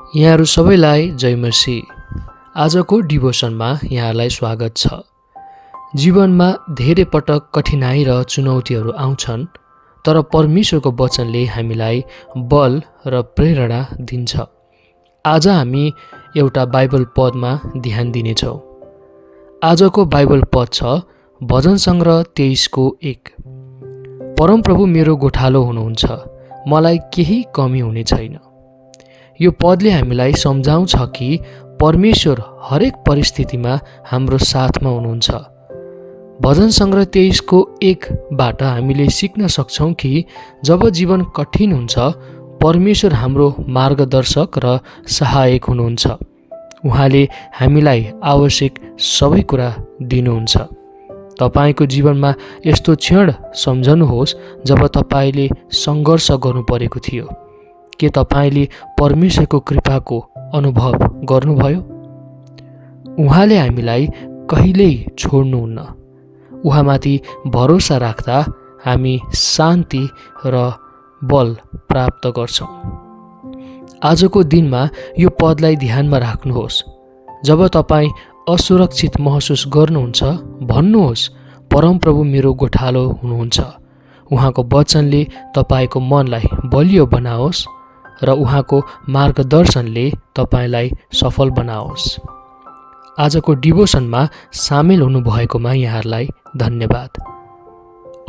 यहाँहरू सबैलाई जय मसी। आजको डिभोसनमा यहाँलाई स्वागत छ। जीवनमा धेरै पटक कठिनाई र चुनौतीहरू आउँछन्, तर परमेश्वरको वचनले हामीलाई बल र प्रेरणा दिन्छ। आज हामी एउटा बाइबल पदमा ध्यान दिनेछौँ। आजको बाइबल पद छ भजन सङ्ग्रह 23:1। परमप्रभु मेरो गोठालो हुनुहुन्छ, मलाई केही कमी हुने छैन। यो पदले हामीलाई सम्झाउँछ कि परमेश्वर हरेक परिस्थितिमा हाम्रो साथमा हुनुहुन्छ। भजन सङ्ग्रह 23:1बाट हामीले सिक्न सक्छौँ कि जब जीवन कठिन हुन्छ, परमेश्वर हाम्रो मार्गदर्शक र सहायक हुनुहुन्छ। उहाँले हामीलाई आवश्यक सबै कुरा दिनुहुन्छ। तपाईँको जीवनमा यस्तो क्षण सम्झनुहोस् जब तपाईँले सङ्घर्ष गर्नु परेको थियो। के तपाईँले परमेश्वरको कृपाको अनुभव गर्नुभयो? उहाँले हामीलाई कहिल्यै छोड्नुहुन्न। उहाँमाथि भरोसा राख्दा हामी शान्ति र बल प्राप्त गर्छौँ। आजको दिनमा यो पदलाई ध्यानमा राख्नुहोस्। जब तपाईँ असुरक्षित महसुस गर्नुहुन्छ, भन्नुहोस्, परमप्रभु मेरो गोठालो हुनुहुन्छ। उहाँको वचनले तपाईँको मनलाई बलियो बनाओस् र उहाँको मार्गदर्शनले तपाईँलाई सफल बनाओस्। आजको डिभोसनमा सामेल हुनुभएकोमा यहाँहरूलाई धन्यवाद।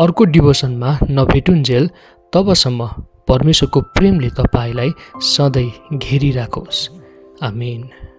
अर्को डिभोसनमा नभेटुन्जेल, तबसम्म परमेश्वरको प्रेमले तपाईँलाई सधैँ घेरिराखोस्। आमेन।